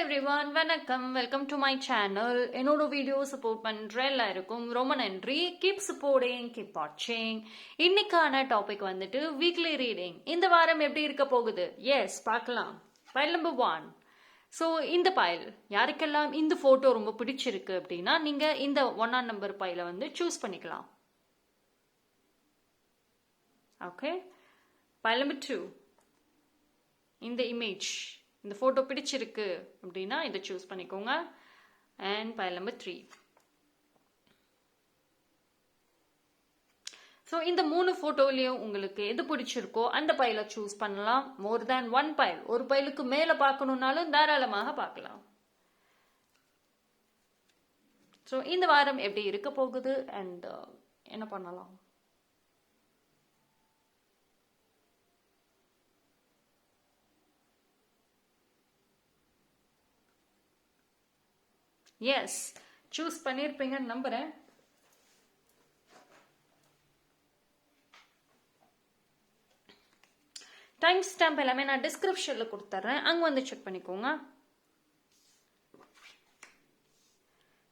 Everyone வணக்கம் welcome to my channel. என்னோட video support பண்ற எல்லாருக்கும் ரொம்ப நன்றி. கீப் சப்போர்ட்டிங், கீப் வாட்சிங். இன்னைக்கான டாபிக் வந்துட்டு வீக்லி ரீடிங். இந்த வாரம் எப்படி இருக்க போகுது? எஸ், பார்க்கலாம். File number 1. ஸோ இந்த பைல் யாருக்கெல்லாம் இந்த ஃபோட்டோ ரொம்ப பிடிச்சிருக்கு அப்படின்னா நீங்க இந்த 1ஆம் நம்பர் பைலை வந்து சூஸ் பண்ணிக்கலாம். Okay, file number 2. இந்த இமேஜ், இந்த ஃபோட்டோ பிடிச்சிருக்கு அப்படின்னா இதை சூஸ் பண்ணிக்கோங்க. And file number 3. ஸோ இந்த 3 ஃபோட்டோலையும் உங்களுக்கு எது பிடிச்சிருக்கோ அந்த பைலை சூஸ் பண்ணலாம். மோர் தேன் 1 பைல், ஒரு பைலுக்கு மேலே பார்க்கணுன்னாலும் தாராளமாக பார்க்கலாம். ஸோ இந்த வாரம் எப்படி இருக்க போகுது அண்ட் என்ன பண்ணலாம்? எஸ், சூஸ் பண்ணியிருப்பீங்கன்னு நம்புறேன். டைம் ஸ்டாம்ப் எல்லாமே நான் டிஸ்கிரிப்ஷன்ல கொடுத்துட்றேன், அங்கே வந்து செக் பண்ணிக்கோங்க.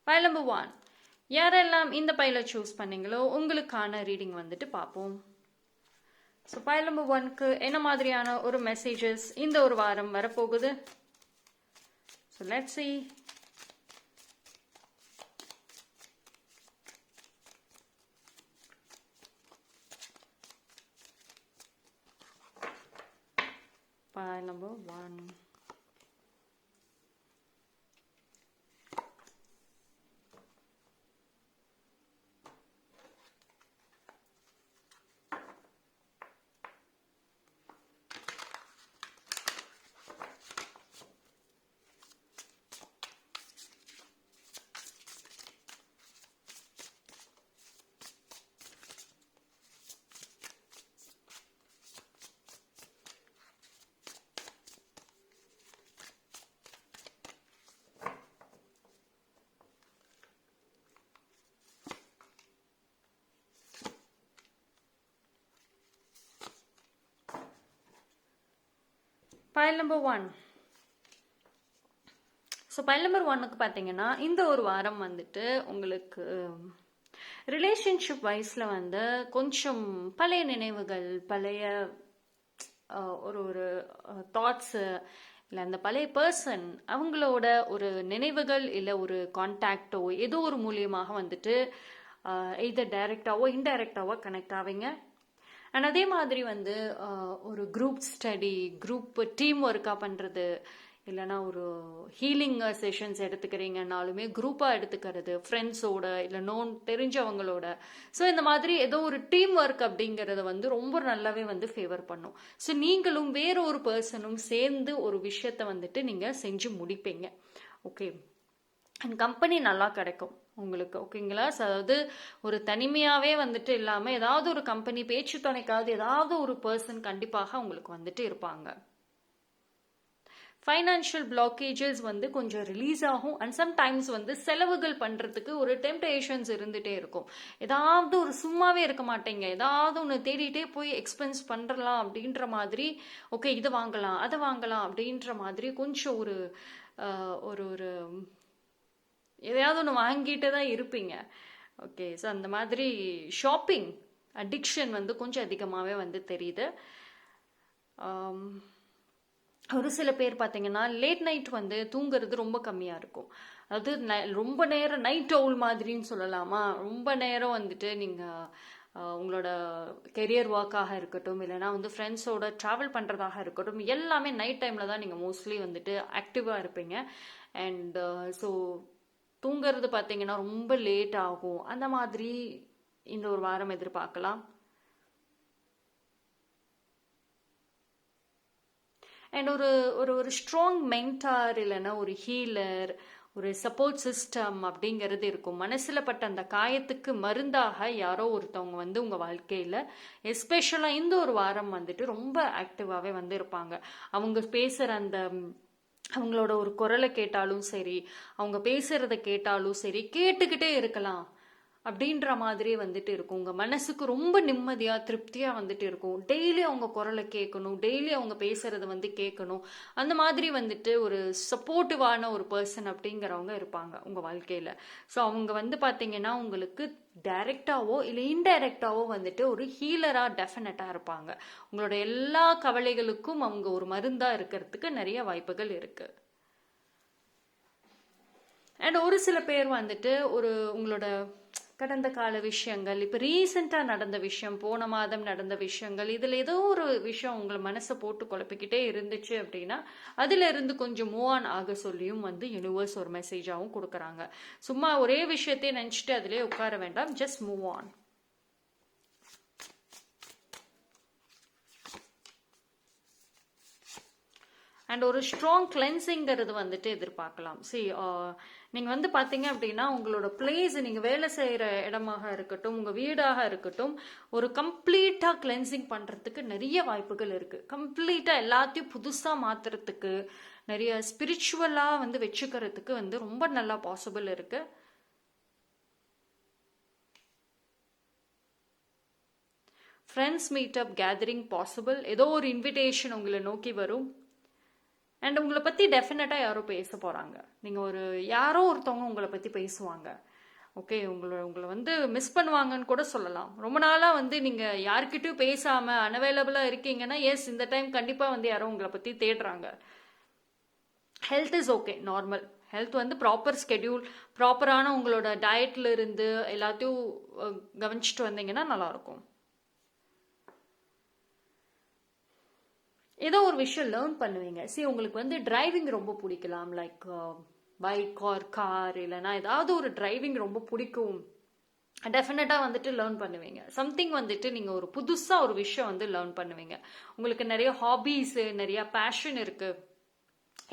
File number 1. யாரெல்லாம் இந்த பைலை சூஸ் பண்ணீங்களோ உங்களுக்கான ரீடிங் வந்துட்டு பார்ப்போம். ஸோ பைல் நம்பர் 1க்கு என்ன மாதிரியான ஒரு மெசேஜஸ் இந்த ஒரு வாரம் வரப்போகுது? So let's see. Pile number 1. File number 1. So file number 1க்கு பார்த்தீங்கன்னா இந்த ஒரு வாரம் வந்துட்டு உங்களுக்கு ரிலேஷன்ஷிப் வைஸில் வந்து கொஞ்சம் பழைய நினைவுகள், பழைய ஒரு தாட்ஸு, இல்லை அந்த பழைய பர்சன் அவங்களோட ஒரு நினைவுகள் இல்லை ஒரு கான்டாக்டோ ஏதோ ஒரு மூலியமாக வந்துட்டு எய்தர் டைரக்டாவோ இன்டைரக்டாவோ கனெக்ட் ஆவீங்க. அண்ட் அதே மாதிரி வந்து ஒரு குரூப் ஸ்டடி, குரூப் டீம் ஒர்க்காக பண்ணுறது, இல்லைனா ஒரு ஹீலிங் செஷன்ஸ் எடுத்துக்கிறீங்கன்னாலுமே குரூப்பாக எடுத்துக்கிறது, ஃப்ரெண்ட்ஸோட இல்லை தெரிஞ்சவங்களோட. ஸோ இந்த மாதிரி ஏதோ ஒரு டீம் ஒர்க் அப்படிங்கிறத வந்து ரொம்ப நல்லாவே வந்து ஃபேவர் பண்ணும். ஸோ நீங்களும் வேற ஒரு பர்சனும் சேர்ந்து ஒரு விஷயத்த வந்துட்டு நீங்கள் செஞ்சு முடிப்பீங்க. ஓகே, அண்ட் கம்பெனி நல்லா கிடைக்கும் உங்களுக்கு. ஓகேங்களா? அதாவது ஒரு தனிமையாகவே வந்துட்டு இல்லாமல் ஏதாவது ஒரு கம்பெனி பேச்சு துணைக்காவது ஏதாவது ஒரு பர்சன் கண்டிப்பாக உங்களுக்கு வந்துட்டு இருப்பாங்க. ஃபைனான்ஷியல் பிளாக்கேஜஸ் வந்து கொஞ்சம் ரிலீஸ் ஆகும். அண்ட் சம்டைம்ஸ் வந்து செலவுகள் பண்ணுறதுக்கு ஒரு டெம்டேஷன்ஸ் இருந்துகிட்டே இருக்கும். ஏதாவது ஒரு சும்மாவே இருக்க மாட்டேங்க, ஏதாவது ஒன்று தேடிட்டே போய் எக்ஸ்பென்ஸ் பண்ணுறலாம் அப்படின்ற மாதிரி. ஓகே, இதை வாங்கலாம் அதை வாங்கலாம் அப்படின்ற மாதிரி கொஞ்சம் ஒரு ஒரு எதையாவது ஒன்று வாங்கிட்டு தான் இருப்பீங்க. ஓகே, ஸோ அந்த மாதிரி ஷாப்பிங் அடிக்ஷன் வந்து கொஞ்சம் அதிகமாகவே வந்து தெரியுது. ஒரு சில பேர் பார்த்தீங்கன்னா லேட் நைட் வந்து தூங்குறது ரொம்ப கம்மியாக இருக்கும். அதாவது ரொம்ப நேரம் நைட் ஓல் மாதிரின்னு சொல்லலாமா, ரொம்ப நேரம் வந்துட்டு நீங்கள் உங்களோட கெரியர் ஒர்க்காக இருக்கட்டும், இல்லைனா வந்து ஃப்ரெண்ட்ஸோட ட்ராவல் பண்ணுறதாக இருக்கட்டும், எல்லாமே நைட் டைமில் தான் நீங்கள் மோஸ்ட்லி வந்துட்டு ஆக்டிவாக இருப்பீங்க. அண்ட் ஸோ தூங்குறது பார்த்தீங்கன்னா ரொம்ப லேட் ஆகும். அந்த மாதிரி இந்த ஒரு வாரம் எதிர்பார்க்கலாம். அண்ட் ஒரு ஒரு ஒரு ஸ்ட்ராங் மென்டார் இல்லைன்னா ஒரு ஹீலர், ஒரு சப்போர்ட் சிஸ்டம் அப்படிங்கிறது இருக்கும். மனசில் பட்ட அந்த காயத்துக்கு மருந்தாக யாரோ ஒருத்தவங்க வந்து உங்கள் வாழ்க்கையில் எஸ்பெஷலாக இந்த ஒரு வாரம் வந்துட்டு ரொம்ப ஆக்டிவாகவே வந்து இருப்பாங்க. அவங்க பேசுகிற அந்த அவங்களோட ஒரு குரலை கேட்டாலும் சரி, அவங்க பேசுறத கேட்டாலும் சரி, கேட்டுக்கிட்டே இருக்கலாம். அப்படின்ற மாதிரி வந்துட்டு இருக்கும். உங்க மனசுக்கு ரொம்ப நிம்மதியா திருப்தியா வந்துட்டு இருக்கும். டெய்லி அவங்க குரலை கேட்கணும், டெய்லி அவங்க பேசுறத வந்து கேட்கணும். அந்த மாதிரி வந்துட்டு ஒரு சப்போர்ட்டிவான ஒரு பர்சன் அப்படிங்கிறவங்க இருப்பாங்க உங்க வாழ்க்கையில. ஸோ அவங்க வந்து பாத்தீங்கன்னா உங்களுக்கு டைரக்டாவோ இல்லை இன்டைரக்டாவோ வந்துட்டு ஒரு ஹீலரா டெஃபினட்டா இருப்பாங்க. உங்களோட எல்லா கவலைகளுக்கும் அவங்க ஒரு மருந்தா இருக்கிறதுக்கு நிறைய வாய்ப்புகள் இருக்கு. அண்ட் ஒரு சில பேர் வந்துட்டு உங்களோட கடந்த கால விஷயங்கள், இப்போ ரீசெண்டாக நடந்த விஷயம், போன மாதம் நடந்த விஷயங்கள், இதில் ஏதோ ஒரு விஷயம் உங்களை மனசை போட்டு குழப்பிக்கிட்டே இருந்துச்சு அப்படின்னா அதுல இருந்து கொஞ்சம் மூவ் ஆன் ஆக சொல்லியும் வந்து யூனிவர்ஸ் ஒரு மெசேஜாகவும் கொடுக்குறாங்க. சும்மா ஒரே விஷயத்தையே நினச்சிட்டு அதிலே உட்கார வேண்டாம், ஜஸ்ட் மூவ் ஆன். அண்ட் ஒரு ஸ்ட்ராங் கிளென்சிங்கிறது வந்துட்டு எதிர்பார்க்கலாம். நீங்கள் வந்து பார்த்தீங்க அப்படின்னா உங்களோட பிளேஸ், நீங்கள் வேலை செய்கிற இடமாக இருக்கட்டும், உங்கள் வீடாக இருக்கட்டும், ஒரு கம்ப்ளீட்டாக கிளென்சிங் பண்ணுறதுக்கு நிறைய வாய்ப்புகள் இருக்குது. கம்ப்ளீட்டாக எல்லாத்தையும் புதுசாக மாற்றுறதுக்கு, நிறைய ஸ்பிரிச்சுவலாக வந்து வச்சுக்கிறதுக்கு வந்து ரொம்ப நல்லா பாசிபிள் இருக்குது. Friends meetup gathering possible. ஏதோ ஒரு இன்விடேஷன் உங்களை நோக்கி வரும். அண்ட் உங்களை பற்றி டெஃபினட்டாக யாரோ பேச போகிறாங்க. நீங்கள் யாரோ ஒருத்தவங்க உங்களை பற்றி பேசுவாங்க. ஓகே, உங்களை வந்து மிஸ் பண்ணுவாங்கன்னு கூட சொல்லலாம். ரொம்ப நாளாக வந்து நீங்கள் யார்கிட்டயும் பேசாமல் அன்அவைலபிளாக இருக்கீங்கன்னா எஸ், இந்த டைம் கண்டிப்பாக வந்து யாரோ உங்களை பற்றி தேடுறாங்க. Health is okay, normal health வந்து ப்ராப்பர் ஸ்கெடியூல், ப்ராப்பரான உங்களோட டயட்ல இருந்து எல்லாத்தையும் கவனிச்சுட்டு வந்தீங்கன்னா நல்லாயிருக்கும். ஏதோ ஒரு விஷயம் லேர்ன் பண்ணுவீங்க. உங்களுக்கு வந்து டிரைவிங் ரொம்ப பிடிக்கலாம், லைக் பைக் ஆர் கார், இல்லைன்னா ஏதாவது ஒரு டிரைவிங் ரொம்ப பிடிக்கும். டெஃபினட்டாக வந்துட்டு லேர்ன் பண்ணுவீங்க. சம்திங் வந்துட்டு நீங்கள் ஒரு புதுசாக ஒரு விஷயம் வந்து லேர்ன் பண்ணுவீங்க. உங்களுக்கு நிறைய ஹாபீஸு, நிறைய பேஷன் இருக்குது.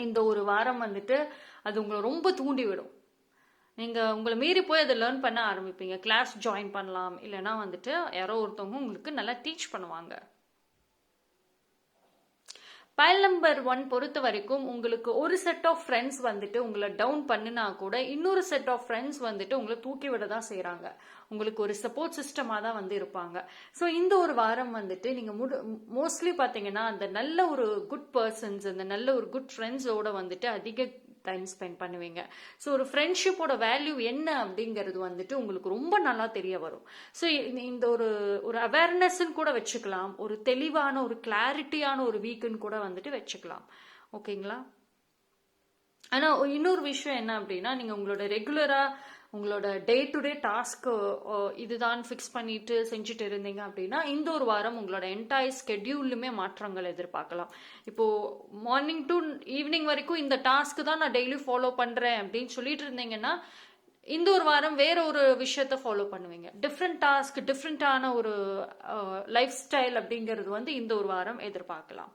இந்த ஒரு வாரம் வந்துட்டு அது உங்களை ரொம்ப தூண்டி விடும். நீங்கள் உங்களை மீறி போய் அதை லேர்ன் பண்ண ஆரம்பிப்பீங்க. கிளாஸ் ஜாயின் பண்ணலாம், இல்லைன்னா வந்துட்டு யாரோ ஒருத்தவங்க உங்களுக்கு நல்லா டீச் பண்ணுவாங்க. பைல் நம்பர் 1 பொறுத்த வரைக்கும் உங்களுக்கு ஒரு செட் ஆஃப் ஃப்ரெண்ட்ஸ் வந்துட்டு உங்களை டவுன் பண்ணினா கூட இன்னொரு செட் ஆஃப் ஃப்ரெண்ட்ஸ் வந்துட்டு உங்களை தூக்கி விட தான் செய்கிறாங்க. உங்களுக்கு ஒரு சப்போர்ட் சிஸ்டமாக தான் வந்து இருப்பாங்க. ஸோ இந்த ஒரு வாரம் வந்துட்டு நீங்கள் மோஸ்ட்லி பார்த்தீங்கன்னா அந்த நல்ல ஒரு குட் பர்சன்ஸ், அந்த நல்ல ஒரு குட் ஃப்ரெண்ட்ஸோட வந்துட்டு அதிக டைம் ஸ்பெண்ட் பண்ணுவீங்க. ஸோ ஒரு ஃப்ரெண்ட்ஷிப்போட வேல்யூ என்ன அப்படிங்கிறது வந்துட்டு உங்களுக்கு ரொம்ப நல்லா தெரிய வரும். ஸோ இந்த ஒரு அவேர்னஸ்ன்னு கூட வச்சுக்கலாம், ஒரு தெளிவான ஒரு கிளாரிட்டியான ஒரு வீக்குன்னு கூட வந்துட்டு வச்சுக்கலாம். ஓகேங்களா? ஆனால் இன்னொரு விஷயம் என்ன அப்படின்னா, நீங்கள் உங்களோட ரெகுலராக உங்களோட டே டு டே டாஸ்க்கு இதுதான் ஃபிக்ஸ் பண்ணிட்டு செஞ்சுட்டு இருந்தீங்க அப்படின்னா இந்த ஒரு வாரம் உங்களோட என்டையர் ஸ்கெடியூல்லுமே மாற்றங்கள் எதிர்பார்க்கலாம். இப்போ மார்னிங் டு ஈவினிங் வரைக்கும் இந்த டாஸ்க்கு தான் நான் டெய்லி ஃபாலோ பண்றேன் அப்படின்னு சொல்லிட்டு இருந்தீங்கன்னா இந்த ஒரு வாரம் வேற ஒரு விஷயத்த ஃபாலோ பண்ணுவீங்க. டிஃப்ரெண்ட் டாஸ்க், டிஃப்ரெண்டான ஒரு லைஃப் ஸ்டைல் அப்படிங்கிறது வந்து இந்த ஒரு வாரம் எதிர்பார்க்கலாம்.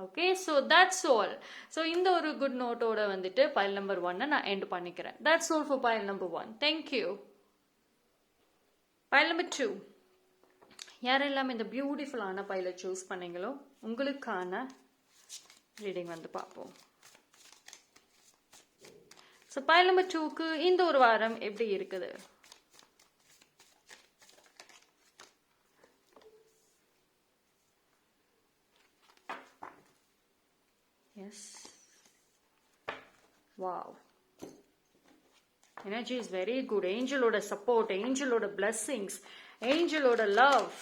Okay, so that's all. So இந்த ஒரு குட் நோட்டோட வந்துட்டு பைல் நம்பர் 1 நான் எண்ட் பண்ணிக்கிறேன். That's all for file number 1. Thank you. File number 2, யாரெல்லாம் இந்த பியூட்டிஃபுல்லான பைலை சூஸ் பண்ணீங்களோ உங்களுக்கான ரீடிங் வந்து பார்ப்போம். ஸோ பைல் நம்பர் 2க்கு இந்த ஒரு வாரம் எப்படி இருக்குது? Yes. Wow. Energy is very good. Angelோட support, angelோட blessings, angelோட love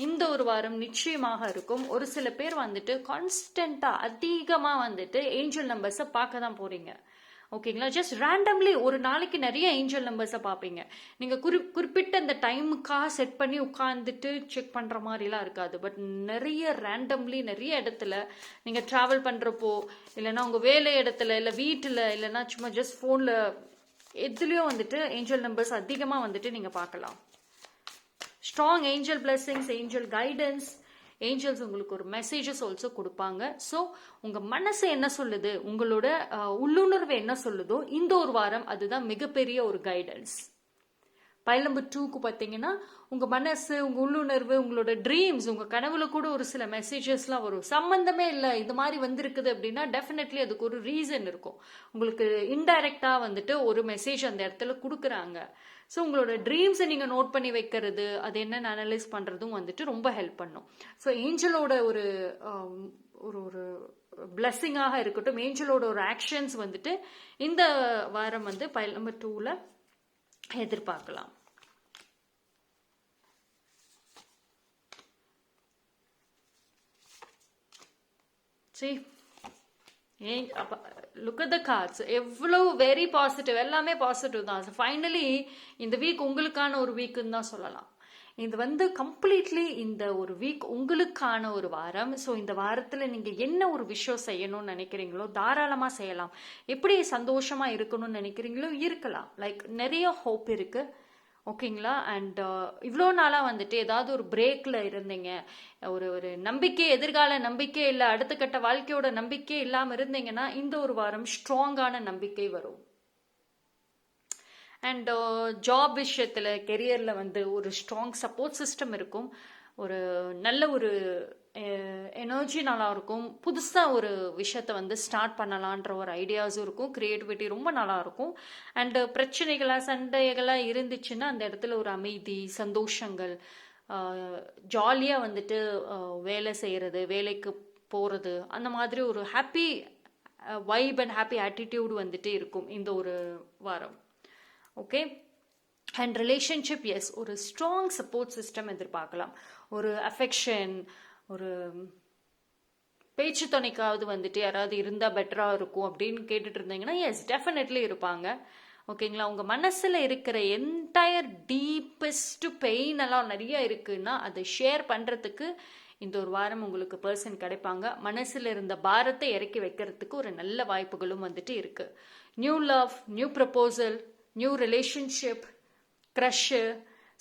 இந்த ஒரு வாரம் நிச்சயமாக இருக்கும். ஒரு சில பேர் வந்துட்டு கான்ஸ்டன்டா அதிகமா வந்துட்டு ஏஞ்சல் நம்பர்ஸை பார்க்க தான் போறீங்க. ஓகேங்களா? ஜஸ்ட் ரேண்டம்லி ஒரு நாளைக்கு நிறைய ஏஞ்சல் நம்பர்ஸை பார்ப்பீங்க. நீங்கள் குறிப்பிட்ட அந்த டைமுக்காக செட் பண்ணி உட்காந்துட்டு செக் பண்ணுற மாதிரிலாம் இருக்காது. பட் நிறைய ரேண்டம்லி நிறைய இடத்துல நீங்கள் ட்ராவல் பண்ணுறப்போ, இல்லைன்னா உங்கள் வேலை இடத்துல, இல்லை வீட்டில், இல்லைன்னா சும்மா ஜஸ்ட் ஃபோனில், எதுலேயும் வந்துட்டு ஏஞ்சல் நம்பர்ஸ் அதிகமாக வந்துட்டு நீங்கள் பார்க்கலாம். Strong angel blessings, angel guidance, angels உங்களுக்கு ஒரு மெசேஜஸ் ஆல்சோ கொடுப்பாங்க. ஸோ உங்கள் மனசு என்ன சொல்லுது, உங்களோட உள்ளுணர்வு என்ன சொல்லுதோ இந்த ஒரு வாரம் அதுதான் மிகப்பெரிய ஒரு கைடன்ஸ். பைல் நம்பர் 2க்கு பார்த்தீங்கன்னா உங்கள் மனசு, உங்கள் உள்ளுணர்வு, உங்களோட ட்ரீம்ஸ், உங்கள் கனவுல கூட ஒரு சில மெசேஜஸ்லாம் வரும். சம்மந்தமே இல்லை இது மாதிரி வந்திருக்குது அப்படின்னா டெஃபினெட்லி அதுக்கு ஒரு ரீசன் இருக்கும். உங்களுக்கு இன்டைரக்டாக வந்துட்டு ஒரு மெசேஜ் அந்த இடத்துல கொடுக்குறாங்க. ஸோ உங்களோட ட்ரீம்ஸை நீங்கள் நோட் பண்ணி வைக்கிறது, அது என்னென்னு அனலைஸ் பண்ணுறதும் வந்துட்டு ரொம்ப ஹெல்ப் பண்ணும். ஸோ ஏஞ்சலோட ஒரு ஒரு பிளெஸ்ஸிங்காக இருக்கட்டும், ஏஞ்சலோட ஒரு ஆக்ஷன்ஸ் வந்துட்டு இந்த வாரம் வந்து பைல் நம்பர் 2ல எதிர்பார்க்கலாம். சரி, லுக் அட் த கார்ட்ஸ், எவ்வளோ வெரி பாசிட்டிவ், எல்லாமே பாசிட்டிவ் தான். ஃபைனலி இந்த வீக் உங்களுக்கான ஒரு வீக்குன்னு தான் சொல்லலாம். இது வந்து கம்ப்ளீட்லி இந்த ஒரு வீக் உங்களுக்கான ஒரு வாரம். ஸோ இந்த வாரத்தில் நீங்கள் என்ன ஒரு விஷயம் செய்யணும்னு நினைக்கிறீங்களோ தாராளமாக செய்யலாம். எப்படி சந்தோஷமாக இருக்கணும்னு நினைக்கிறீங்களோ இருக்கலாம். லைக் நிறைய ஹோப் இருக்குது. ஓகேங்களா? அண்ட் இவ்வளோ நாளாக வந்துட்டு ஏதாவது ஒரு பிரேக்கில் இருந்தீங்க, ஒரு நம்பிக்கை, எதிர்கால நம்பிக்கை இல்லை, அடுத்த கட்ட வாழ்க்கையோட நம்பிக்கை இல்லாமல் இருந்தீங்கன்னா இந்த ஒரு வாரம் ஸ்ட்ராங்கான நம்பிக்கை வரும். அண்ட் ஜாப் விஷயத்தில், கெரியரில் வந்து ஒரு ஸ்ட்ராங் சப்போர்ட் சிஸ்டம் இருக்கும். ஒரு நல்ல ஒரு எனர்ஜி நல்லா இருக்கும். புதுசாக ஒரு விஷயத்தை வந்து ஸ்டார்ட் பண்ணலான்ற ஒரு ஐடியாஸும் இருக்கும். க்ரியேட்டிவிட்டி ரொம்ப நல்லா இருக்கும். அண்டு பிரச்சனைகளாக சண்டைகளாக இருந்துச்சுன்னா அந்த இடத்துல ஒரு அமைதி, சந்தோஷங்கள், ஜாலியாக வந்துட்டு வேலை செய்கிறது, வேலைக்கு போகிறது, அந்த மாதிரி ஒரு happy vibe and happy attitude வந்துட்டு இருக்கும் இந்த ஒரு வாரம். ஓகே. அண்ட் ரிலேஷன்ஷிப், எஸ், ஒரு ஸ்ட்ராங் சப்போர்ட் சிஸ்டம் எதிர்பார்க்கலாம். ஒரு அஃபெக்ஷன், ஒரு பேச்சு துணைக்காவது வந்துட்டு யாராவது இருந்தால் பெட்டராக இருக்கும் அப்படின்னு கேட்டுட்டு இருந்தீங்கன்னா எஸ், டெஃபினெட்லி இருப்பாங்க. ஓகேங்களா? உங்கள் மனசில் இருக்கிற என்டையர் டீப்பஸ்ட் பெயின் எல்லாம் நிறைய இருக்குன்னா அதை ஷேர் பண்ணுறதுக்கு இந்த ஒரு வாரம் உங்களுக்கு பர்சன் கிடைப்பாங்க. மனசில் இருந்த பாரத்தை இறக்கி வைக்கிறதுக்கு ஒரு நல்ல வாய்ப்புகளும் வந்துட்டு இருக்கு. New love, new proposal, new relationship, crush,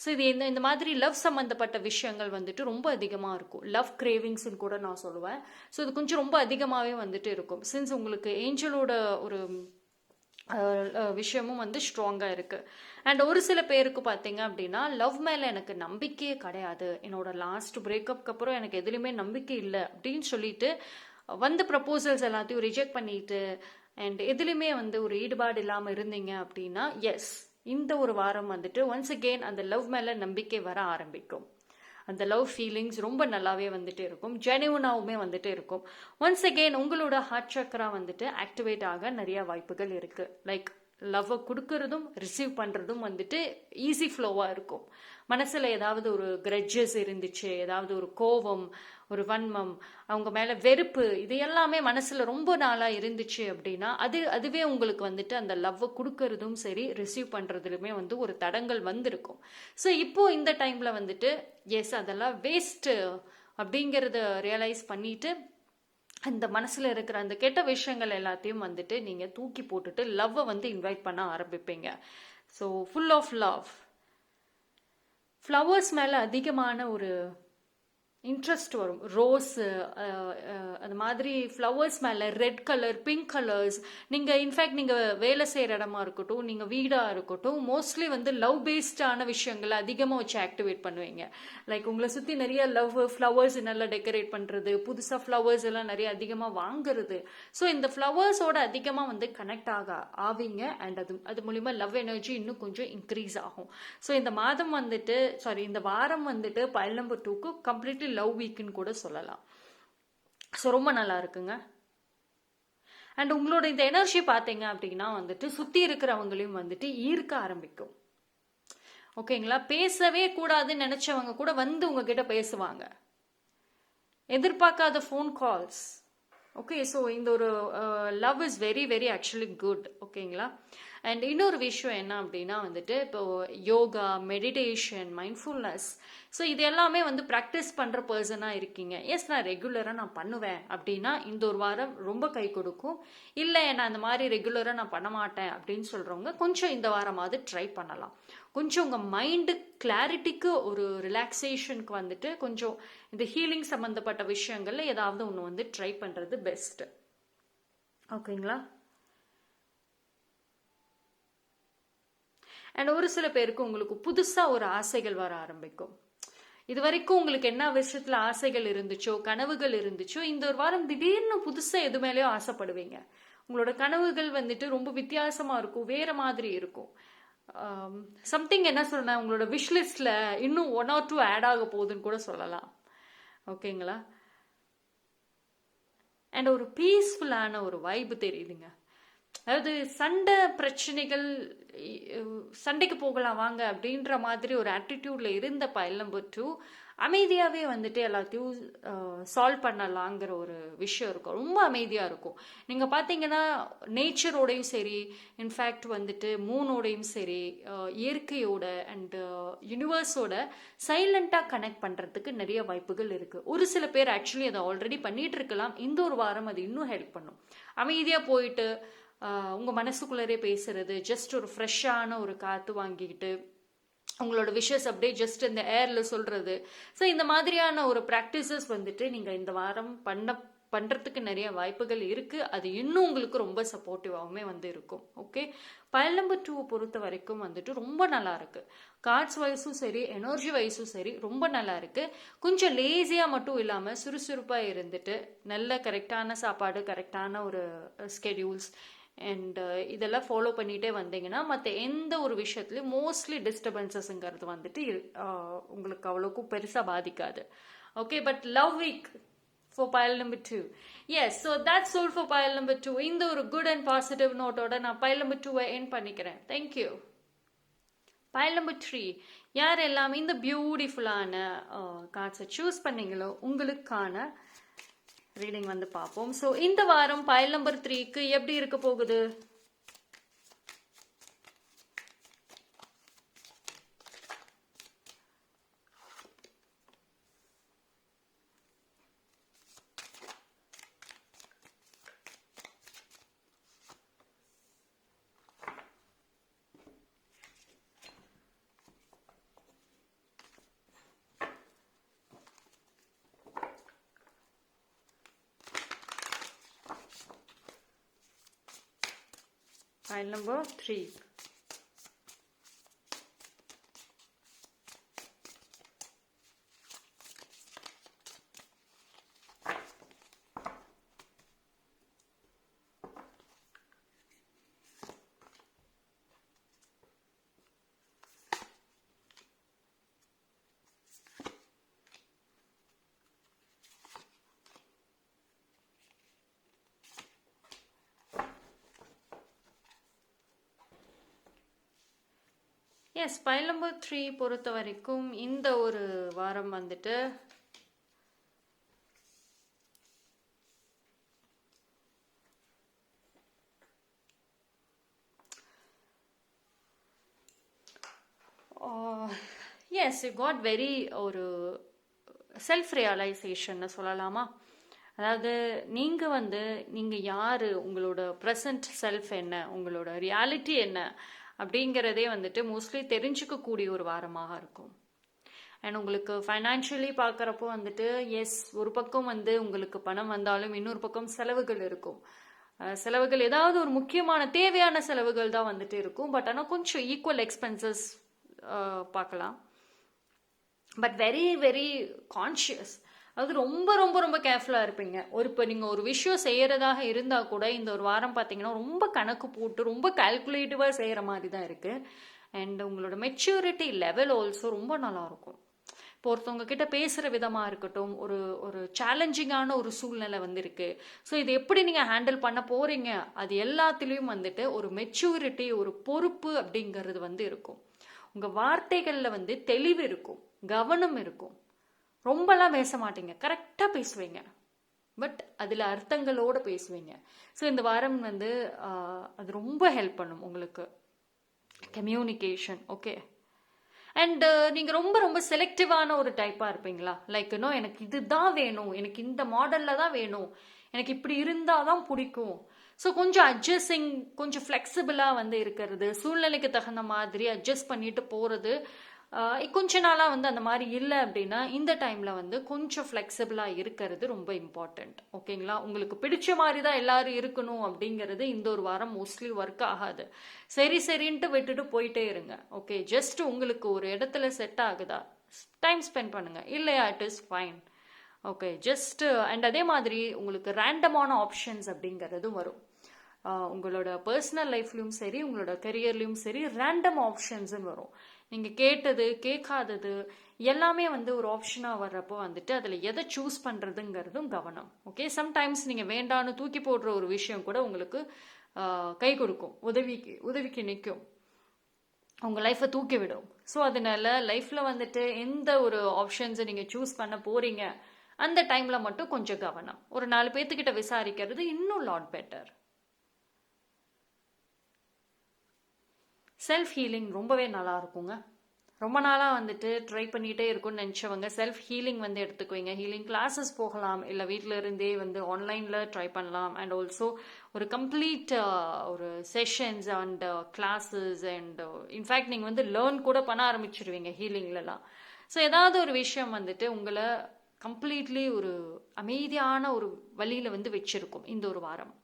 so இது இந்த மாதிரி லவ் சம்மந்தப்பட்ட விஷயங்கள் வந்துட்டு ரொம்ப அதிகமாக இருக்கும். லவ் கிரேவிங்ஸ்ன்னு கூட நான் சொல்லுவேன். ஸோ இது கொஞ்சம் ரொம்ப அதிகமாகவே வந்துட்டு இருக்கும். சின்ஸ் உங்களுக்கு ஏஞ்சலோட ஒரு விஷயமும் வந்து ஸ்ட்ராங்காக இருக்குது. அண்ட் ஒரு சில பேருக்கு பார்த்தீங்க அப்படின்னா லவ் மேலே எனக்கு நம்பிக்கையே கிடையாது, என்னோட லாஸ்ட் பிரேக்கப்க்கு அப்புறம் எனக்கு எதுலையுமே நம்பிக்கை இல்லை அப்படின்னு சொல்லிட்டு வந்து ப்ரப்போசல்ஸ் எல்லாத்தையும் ரிஜெக்ட் பண்ணிட்டு அண்ட் எதுலையுமே வந்து ஒரு ஈடுபாடு இல்லாமல் இருந்தீங்க அப்படின்னா எஸ், இந்த ஒரு வாரம் வந்துட்டு ஒன்ஸ் அகெயின் அந்த லவ் மேலே நம்பிக்கை வர ஆரம்பிக்கும். அந்த லவ் ஃபீலிங்ஸ் ரொம்ப நல்லாவே வந்துட்டு இருக்கும், ஜெனுவனாகவுமே வந்துட்டு இருக்கும். ஒன்ஸ் அகெயின் உங்களோட ஹார்ட் சக்கரா வந்துட்டு ஆக்டிவேட் ஆக நிறைய வாய்ப்புகள் இருக்குது. லைக் லவ்வை கொடுக்கறதும் ரிசீவ் பண்ணுறதும் வந்துட்டு ஈஸி ஃப்ளோவாக இருக்கும். மனசில் ஏதாவது ஒரு கிரட்ஜஸ் இருந்துச்சு, ஏதாவது ஒரு கோபம், ஒரு வன்மம், அவங்க மேலே வெறுப்பு, இது எல்லாமே மனசில் ரொம்ப நாளாக இருந்துச்சு அப்படின்னா அதுவே உங்களுக்கு வந்துட்டு அந்த லவ்வை கொடுக்கறதும் சரி ரிசீவ் பண்ணுறதுலுமே வந்து ஒரு தடங்கள் வந்திருக்கும். ஸோ இப்போது இந்த டைமில் வந்துட்டு எஸ், அதெல்லாம் வேஸ்ட்டு அப்படிங்கிறத ரியலைஸ் பண்ணிட்டு அந்த மனசில் இருக்கிற அந்த கெட்ட விஷயங்கள் எல்லாத்தையும் வந்துட்டு நீங்கள் தூக்கி போட்டுட்டு லவ்வை வந்து இன்வைட் பண்ண ஆரம்பிப்பீங்க. So full of love, flowers மேலே அதிகமான ஒரு இன்ட்ரெஸ்ட் வரும். ரோஸு, அந்த மாதிரி ஃப்ளவர்ஸ் மேலே ரெட் கலர், பிங்க் கலர்ஸ், நீங்கள் இன்ஃபேக்ட் நீங்கள் வேலை செய்கிற இடமா இருக்கட்டும், நீங்கள் வீடாக இருக்கட்டும், மோஸ்ட்லி வந்து லவ் பேஸ்டான விஷயங்களை அதிகமாக வச்சு ஆக்டிவேட் பண்ணுவீங்க. லைக் உங்களை சுற்றி நிறைய லவ் ஃப்ளவர்ஸ் நல்லா டெக்கரேட் பண்ணுறது, புதுசாக ஃப்ளவர்ஸ் எல்லாம் நிறைய அதிகமாக வாங்குறது. ஸோ இந்த ஃப்ளவர்ஸோட அதிகமாக வந்து கனெக்ட் ஆவீங்க அண்ட் அது மூலிமா லவ் எனர்ஜி இன்னும் கொஞ்சம் இன்க்ரீஸ் ஆகும். ஸோ இந்த மாதம் வந்துட்டு இந்த வாரம் வந்துட்டு பைல் நம்பர் 2க்கு கம்ப்ளீட்லி லவ் வீக்னு கூட சொல்லலாம். ஸோ ரொம்ப நல்லா இருக்குங்க. அண்ட் உங்களோட இந்த எனர்ஜி பார்த்தீங்க அப்படின்னா வந்துட்டு சுற்றி இருக்கிறவங்களையும் வந்துட்டு ஈர்க்க ஆரம்பிக்கும். ஓகேங்களா? பேசவே கூடாதுன்னு நினைச்சவங்க கூட வந்து உங்ககிட்ட பேசுவாங்க. எதிர்பார்க்காத ஃபோன் கால்ஸ். ஓகே, ஸோ இந்த ஒரு love is very very actually good. ஓகேங்களா? அண்ட் இன்னொரு விஷயம் என்ன அப்படின்னா வந்துட்டு இப்போ யோகா, மெடிடேஷன், மைண்ட்ஃபுல்னஸ், ஸோ இது எல்லாமே வந்து ப்ராக்டிஸ் பண்ணுற பர்சனாக இருக்கீங்க. எஸ், நான் ரெகுலராக நான் பண்ணுவேன் அப்படின்னா இந்த ஒரு வாரம் ரொம்ப கை கொடுக்கும். இல்லை, நான் அந்த மாதிரி ரெகுலராக நான் பண்ண மாட்டேன் அப்படின்னு சொல்கிறவங்க கொஞ்சம் இந்த வாரமாவது ட்ரை பண்ணலாம். கொஞ்சம் உங்கள் மைண்டு கிளாரிட்டிக்கு, ஒரு ரிலாக்ஸேஷனுக்கு வந்துட்டு கொஞ்சம் இந்த ஹீலிங் சம்மந்தப்பட்ட விஷயங்கள்ல ஏதாவது ஒன்று வந்து ட்ரை பண்ணுறது பெஸ்ட்டு. ஓகேங்களா? அண்ட் ஒரு சில பேருக்கு உங்களுக்கு புதுசாக ஒரு ஆசைகள் வர ஆரம்பிக்கும். இது வரைக்கும் உங்களுக்கு என்ன விஷயத்துல ஆசைகள் இருந்துச்சோ, கனவுகள் இருந்துச்சோ, இந்த ஒரு வாரம் திடீர்னு புதுசாக எது மேலேயோ ஆசைப்படுவீங்க. உங்களோட கனவுகள் வந்துட்டு ரொம்ப வித்தியாசமா இருக்கும், வேற மாதிரி இருக்கும். சம்திங் என்ன சொல்றேன், உங்களோட விஷ்லிஸ்ட்ல இன்னும் 1 or 2 ஆட் ஆக போகுதுன்னு கூட சொல்லலாம். ஓகேங்களா? அண்ட் ஒரு பீஸ்ஃபுல்லான ஒரு வைப்பு தெரியுதுங்க. அதாவது சண்டை பிரச்சனைகள், சண்டைக்கு போகலாம் வாங்க அப்படின்ற மாதிரி ஒரு ஆட்டிடியூட்ல இருந்த பைல் நம்பர் 2 அமைதியாகவே வந்துட்டு எல்லாத்தையும் சால்வ் பண்ணலாங்கிற ஒரு விஷயம் இருக்கும். ரொம்ப அமைதியாக இருக்கும். நீங்கள் பார்த்தீங்கன்னா நேச்சரோடையும் சரி, இன்ஃபேக்ட் வந்துட்டு மூனோடையும் சரி, இயற்கையோட அண்டு யூனிவர்ஸோட சைலண்ட்டாக கனெக்ட் பண்ணுறதுக்கு நிறைய வாய்ப்புகள் இருக்குது. ஒரு சில பேர் ஆக்சுவலி அதை ஆல்ரெடி பண்ணிட்டு இருக்கலாம். இந்த ஒரு வாரம் அது இன்னும் ஹெல்ப் பண்ணும். அமைதியாக போயிட்டு உங்கள் மனசுக்குள்ளரே பேசுறது, ஜஸ்ட் ஒரு ஃப்ரெஷ்ஷான ஒரு காற்று வாங்கிக்கிட்டு உங்களோட விஷஸ் அப்படியே ஜஸ்ட் இந்த ஏர்ல சொல்றது. ஸோ இந்த மாதிரியான ஒரு ப்ராக்டிசஸ் வந்துட்டு நீங்கள் இந்த வாரம் பண்ணுறதுக்கு நிறைய வாய்ப்புகள் இருக்குது. அது இன்னும் உங்களுக்கு ரொம்ப சப்போர்ட்டிவாகவுமே வந்து இருக்கும். ஓகே, பைல் நம்பர் 2 பொறுத்த வரைக்கும் வந்துட்டு ரொம்ப நல்லா இருக்கு. கார்ட்ஸ் வைஸும் சரி, எனர்ஜி வைஸும் சரி ரொம்ப நல்லா இருக்கு. கொஞ்சம் லேசியாக மட்டும் இல்லாமல் சுறுசுறுப்பாக இருந்துட்டு நல்ல கரெக்டான சாப்பாடு, கரெக்டான ஒரு ஸ்கெடியூல்ஸ் அண்ட் இதெல்லாம் ஃபாலோ பண்ணிகிட்டே வந்தீங்கன்னா மற்ற எந்த ஒரு விஷயத்துலையும் மோஸ்ட்லி டிஸ்டர்பன்சஸ்ங்கிறது வந்துட்டு உங்களுக்கு அவ்வளோக்கும் பெருசாக பாதிக்காது. Okay, but love week for pile number 2. Yes, so that's all for pile number 2. இந்த ஒரு குட் அண்ட் பாசிட்டிவ் நோட்டோட நான் pile number 2 எண்ட் பண்ணிக்கிறேன். தேங்க்யூ. pile number 3, யார் எல்லாமே இந்த பியூட்டிஃபுல்லான கார்ட்ஸை சூஸ் பண்ணீங்களோ உங்களுக்கான ரீடிங் வந்து பார்ப்போம். ஸோ இந்த வாரம் pile number 3க்கு எப்படி இருக்க போகுது? Pile number 3. Yes, pile number 3 பொறுத்த வரைக்கும் இந்த ஒரு வாரம் வந்துட்டு எஸ், யூ காட் வெரி ஒரு செல்ஃப் ரியலைசேஷன் சொல்லலாமா? அதாவது நீங்கள் யார், உங்களோட ப்ரெசன்ட் செல்ஃப் என்ன, உங்களோட ரியாலிட்டி என்ன அப்படிங்கிறதே வந்துட்டு மோஸ்ட்லி தெரிஞ்சுக்கக்கூடிய ஒரு வாரமாக இருக்கும். அண்ட் உங்களுக்கு ஃபைனான்ஷியலி பார்க்குறப்போ வந்துட்டு எஸ், ஒரு பக்கம் வந்து உங்களுக்கு பணம் வந்தாலும் இன்னொரு பக்கம் செலவுகள் இருக்கும். செலவுகள் ஏதாவது ஒரு முக்கியமான தேவையான செலவுகள் தான் வந்துட்டு இருக்கும். பட் ஆனால் கொஞ்சம் ஈக்குவல் எக்ஸ்பென்சஸ் பார்க்கலாம். பட் வெரி வெரி கான்ஷியஸ், அது ரொம்ப ரொம்ப ரொம்ப கேர்ஃபுல்லாக இருப்பீங்க. இப்போ நீங்கள் ஒரு விஷயம் செய்கிறதாக இருந்தால் கூட இந்த ஒரு வாரம் பார்த்தீங்கன்னா ரொம்ப கணக்கு போட்டு ரொம்ப கால்குலேட்டிவாக செய்கிற மாதிரி தான் இருக்குது. அண்ட் உங்களோட மெச்சூரிட்டி லெவல் ஆல்சோ ரொம்ப நல்லாயிருக்கும். இப்போ ஒருத்தவங்க கிட்ட பேசுகிற விதமாக இருக்கட்டும், ஒரு ஒரு சேலஞ்சிங்கான ஒரு சூழ்நிலை வந்து இருக்குது. ஸோ இது எப்படி நீங்கள் ஹேண்டில் பண்ண போகிறீங்க, அது எல்லாத்துலேயும் வந்துட்டு ஒரு மெச்சூரிட்டி, ஒரு பொறுப்பு அப்படிங்கிறது வந்து இருக்கும். உங்கள் வார்த்தைகளில் வந்து தெளிவு இருக்கும், கவனம் இருக்கும். ரொம்பலாம் பேச மாட்டீங்க, கரெக்டாக பேசுவீங்க. பட் அதில் அர்த்தங்களோடு பேசுவீங்க. ஸோ இந்த வாரம் வந்து அது ரொம்ப ஹெல்ப் பண்ணும் உங்களுக்கு, கம்யூனிகேஷன். ஓகே, அண்ட் நீங்கள் ரொம்ப ரொம்ப செலக்டிவான ஒரு டைப்பாக இருப்பீங்களா? லைக் இன்னும் எனக்கு இதுதான் வேணும், எனக்கு இந்த மாடலில் தான் வேணும், எனக்கு இப்படி இருந்தால் தான் பிடிக்கும். ஸோ கொஞ்சம் அட்ஜஸ்டிங், கொஞ்சம் ஃப்ளெக்சிபிளாக வந்து இருக்கிறது, சூழ்நிலைக்கு தகுந்த மாதிரி அட்ஜஸ்ட் பண்ணிட்டு போகிறது கொஞ்ச நாளாக வந்து அந்த மாதிரி இல்லை அப்படின்னா இந்த டைமில் வந்து கொஞ்சம் ஃப்ளெக்சிபிளாக இருக்கிறது ரொம்ப இம்பார்ட்டண்ட். ஓகேங்களா? உங்களுக்கு பிடிச்ச மாதிரி தான் எல்லாரும் இருக்கணும் அப்படிங்கிறது இந்த ஒரு வாரம் மோஸ்ட்லி ஒர்க் ஆகாது. சரின்ட்டு விட்டுட்டு போயிட்டே இருங்க. ஓகே, ஜஸ்ட் உங்களுக்கு ஒரு இடத்துல செட் ஆகுதா, டைம் ஸ்பெண்ட் பண்ணுங்க. இல்லையா, it is fine. Okay, just and அதே மாதிரி உங்களுக்கு ரேண்டமான ஆப்ஷன்ஸ் அப்படிங்கிறதும் வரும். உங்களோட பர்சனல் லைஃப்லையும் சரி, உங்களோட கரியர்லையும் சரி, ரேண்டம் ஆப்ஷன்ஸும் வரும். நீங்கள் கேட்டது கேட்காதது எல்லாமே வந்து ஒரு ஆப்ஷனாக வர்றப்போ வந்துட்டு அதில் எதை சூஸ் பண்ணுறதுங்கிறதும் கவனம். ஓகே, சம்டைம்ஸ் நீங்கள் வேண்டான்னு தூக்கி போடுற ஒரு விஷயம் கூட உங்களுக்கு கை கொடுக்கும், உதவிக்கு நிற்கும், உங்கள் லைஃப்பை தூக்கி விடும். ஸோ அதனால லைஃப்பில் வந்துட்டு எந்த ஒரு ஆப்ஷன்ஸை நீங்கள் சூஸ் பண்ண போகிறீங்க அந்த டைமில் மட்டும் கொஞ்சம் கவனம். ஒரு 4 பேர்த்துக்கிட்ட விசாரிக்கிறது இன்னும் லாட் பெட்டர். செல்ஃப் ஹீலிங் ரொம்பவே நல்லா இருக்குங்க. ரொம்ப நாளாக வந்துட்டு ட்ரை பண்ணிகிட்டே இருக்கும்னு நினச்சவங்க செல்ஃப் ஹீலிங் வந்து எடுத்துக்குவீங்க. ஹீலிங் கிளாஸஸ் போகலாம், இல்லை வீட்டில் இருந்தே வந்து ஆன்லைனில் ட்ரை பண்ணலாம். அண்ட் ஆல்சோ ஒரு கம்ப்ளீட் ஒரு sessions and classes and in fact நீங்கள் வந்து லேர்ன் கூட பண்ண ஆரம்பிச்சிருவீங்க ஹீலிங்லலாம். ஸோ ஏதாவது ஒரு விஷயம் வந்துட்டு உங்களை கம்ப்ளீட்லி ஒரு அமைதியான ஒரு வழியில் வந்து வச்சிருக்கும் இந்த ஒரு வாரம்.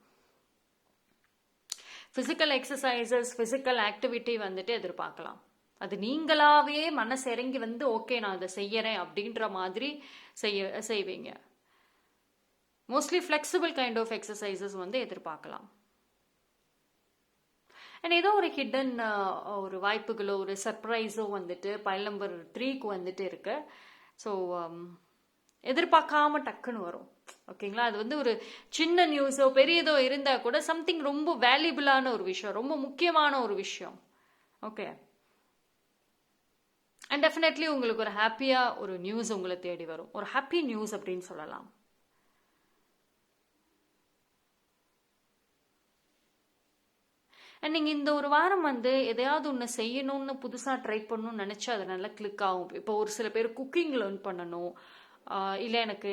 ஃபிசிக்கல் எக்ஸசைசஸ், ஃபிசிக்கல் ஆக்டிவிட்டி வந்துட்டு எதிர்பார்க்கலாம். அது நீங்களாவே மனசு இறங்கி வந்து ஓகே நான் அதை செய்யறேன் அப்படின்ற மாதிரி செய்வீங்க. Mostly flexible kind of exercises வந்து எதிர்பார்க்கலாம். அண்ட் ஏதோ ஒரு ஹிடன் ஒரு வாய்ப்புகளோ ஒரு சர்ப்ரைஸோ வந்துட்டு பைல் நம்பர் 3க்கு வந்துட்டு இருக்கு. ஸோ எதிர்பார்க்காம டக்குன்னு வரும். ஓகேங்களா? அது வந்து ஒரு சின்ன நியூஸோ பெரியதோ இருந்தால் கூட சம்திங் ரொம்ப வேல்யூபிளான ஒரு விஷயம், ரொம்ப முக்கியமான ஒரு விஷயம். ஓகே, அண்ட் டெஃபினெட்லி உங்களுக்கு ஒரு ஹாப்பியாக ஒரு நியூஸ் உங்களை தேடி வரும், ஒரு ஹாப்பி நியூஸ் அப்படின்னு சொல்லலாம். அண்ட் நீங்கள் இந்த ஒரு வாரம் வந்து எதையாவது ஒன்று செய்யணும்னு புதுசாக ட்ரை பண்ணணும்னு நினச்சா அது நல்லா கிளிக் ஆகும். இப்போ ஒரு சில பேர் குக்கிங் லேர்ன் பண்ணணும், இல்லை எனக்கு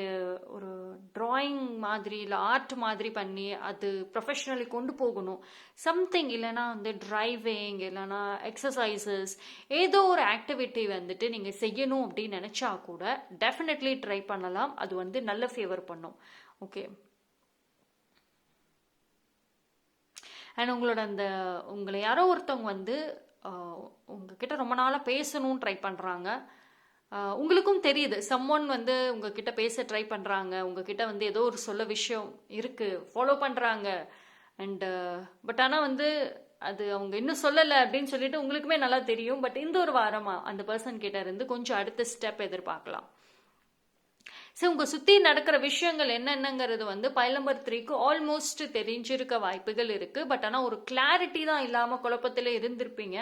ஒரு ட்ராயிங் மாதிரி இல்லை ஆர்ட் மாதிரி பண்ணி அது ப்ரொஃபஷ்னலி கொண்டு போகணும் சம்திங், இல்லைனா வந்து டிரைவிங், இல்லைனா எக்ஸசைசஸ், ஏதோ ஒரு ஆக்டிவிட்டி வந்துட்டு நீங்கள் செய்யணும் அப்படின்னு நினச்சா கூட டெஃபினெட்லி ட்ரை பண்ணலாம். அது வந்து நல்ல ஃபேவர் பண்ணும். ஓகே, அண்ட் உங்களை யாரோ ஒருத்தவங்க வந்து உங்ககிட்ட ரொம்ப நாளாக பேசணும்னு ட்ரை பண்ணுறாங்க. உங்களுக்கும் தெரியுது சம்மொன் வந்து உங்ககிட்ட பேச ட்ரை பண்ணுறாங்க, உங்ககிட்ட வந்து ஏதோ ஒரு சொல்ல விஷயம் இருக்குது, ஃபாலோ பண்ணுறாங்க. அண்டு பட் ஆனால் வந்து அது அவங்க இன்னும் சொல்லலை அப்படின்னு சொல்லிட்டு உங்களுக்குமே நல்லா தெரியும். பட் இந்த ஒரு வாரமாக அந்த பர்சன் கிட்ட இருந்து கொஞ்சம் அடுத்த ஸ்டெப் எதிர்பார்க்கலாம். ஸோ உங்கள் சுற்றி நடக்கிற விஷயங்கள் என்னென்னங்கிறது வந்து பைல் நம்பர் 3க்கு ஆல்மோஸ்ட் தெரிஞ்சிருக்க வாய்ப்புகள் இருக்குது. பட் ஆனால் ஒரு கிளாரிட்டி தான் இல்லாமல் குழப்பத்தில் இருந்திருப்பீங்க.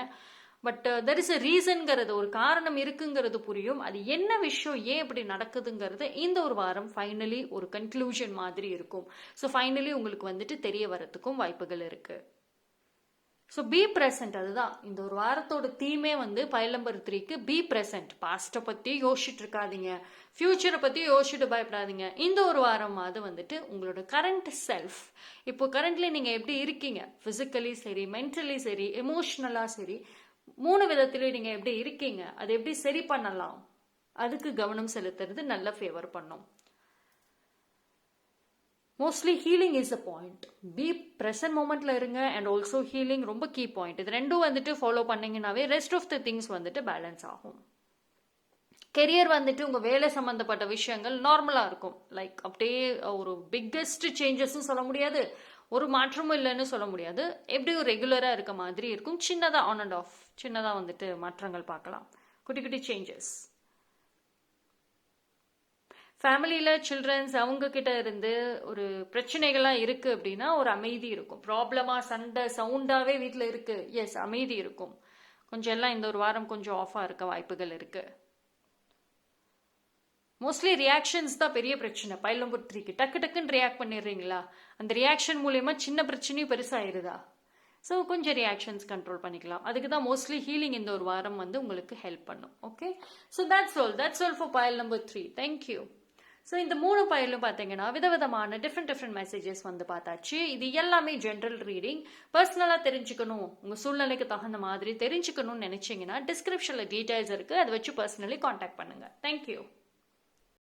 பட் தெர் இஸ் அ ரீசன்ங்கிறது, ஒரு காரணம் இருக்குங்கிறது புரியும். அது என்ன விஷயம், ஏன் இப்படி நடக்குதுங்கிறது இந்த ஒரு வாரம் ஃபைனலி ஒரு கன்க்ளூஷன் மாதிரி இருக்கும். ஸோ ஃபைனலி உங்களுக்கு வந்துட்டு தெரிய வரத்துக்கும் வாய்ப்புகள் இருக்கு. ஸோ பி ப்ரெசன்ட், அதுதான் இந்த ஒரு வாரத்தோட தீமே வந்து பைல் நம்பர் 3க்கு பி ப்ரெசன்ட். பாஸ்ட்டை பற்றி யோசிச்சுட்டு இருக்காதீங்க, ஃபியூச்சரை பற்றி யோசிச்சுட்டு பயப்படாதீங்க. இந்த ஒரு வாரமாவது வந்துட்டு உங்களோட கரண்ட் செல்ஃப், இப்போ கரண்ட்லி நீங்கள் எப்படி இருக்கீங்க, ஃபிசிக்கலி சரி, மென்டலி சரி, எமோஷ்னலாக சரி, 3 விதத்திலையும் நீங்கள் எப்படி இருக்கீங்க, அதை எப்படி சரி பண்ணலாம், அதுக்கு கவனம் செலுத்துறது நல்ல ஃபேவர் பண்ணும். Mostly healing is a point. Be present மூமெண்ட்ல இருங்க அண்ட் ஆல்சோ ஹீலிங் ரொம்ப கீ பாயிண்ட். இது ரெண்டும் வந்துட்டு ஃபாலோ பண்ணீங்கன்னாவே ரெஸ்ட் ஆஃப் த திங்ஸ் வந்துட்டு பேலன்ஸ் ஆகும். கெரியர் வந்துட்டு உங்கள் வேலை சம்மந்தப்பட்ட விஷயங்கள் நார்மலாக இருக்கும். லைக் அப்படியே ஒரு பிக்கெஸ்ட் சேஞ்சஸும் சொல்ல முடியாது, ஒரு மாற்றமும் இல்லைன்னு சொல்ல முடியாது. எப்படியும் ரெகுலராக இருக்க மாதிரி இருக்கும். சின்னதாக ஆன் அண்ட் ஆஃப், சின்னதாக வந்துட்டு மாற்றங்கள் பார்க்கலாம், குட்டி குட்டி சேஞ்சஸ். ஃபேமிலியில் சில்ட்ரன்ஸ் அவங்க கிட்ட இருந்து ஒரு பிரச்சனைகள்லாம் இருக்குது அப்படின்னா ஒரு அமைதி இருக்கும். ப்ராப்ளமாக சண்டை சவுண்டாகவே வீட்டில் இருக்குது, எஸ் அமைதி இருக்கும். கொஞ்சம் எல்லாம் இந்த ஒரு வாரம் கொஞ்சம் ஆஃபாக இருக்க வாய்ப்புகள் இருக்குது. மோஸ்ட்லி ரியாக்ஷன்ஸ் தான் பெரிய பிரச்சனை. பைல் நம்பர் 3க்கு டக்குன்னு ரியாக்ட் பண்ணிடுறீங்களா, அந்த ரியாக்ஷன் மூலயமா சின்ன பிரச்சனையும் பெருசாகிடுதா. ஸோ கொஞ்சம் ரியாக்ஷன்ஸ் கண்ட்ரோல் பண்ணிக்கலாம். அதுக்கு தான் மோஸ்ட்லி ஹீலிங் இந்த ஒரு வாரம் வந்து உங்களுக்கு ஹெல்ப் பண்ணும். Okay, so that's all for file number 3. Thank you. So இந்த 3 பயிலும் பார்த்தீங்கன்னா விதவிதமான டிஃப்ரெண்ட் மெசேஜஸ் வந்து பார்த்தாச்சு. இது எல்லாமே ஜென்ரல் ரீடிங். பர்சனலாக தெரிஞ்சுக்கணும், உங்கள் சூழ்நிலைக்கு தகுந்த மாதிரி தெரிஞ்சுக்கணும்னு நினைச்சீங்கன்னா டிஸ்கிரிப்ஷனில் டீடைல்ஸ் இருக்குது, அதை வச்சு பர்சனலி காண்டாக்ட் பண்ணுங்கள். தேங்க்யூ.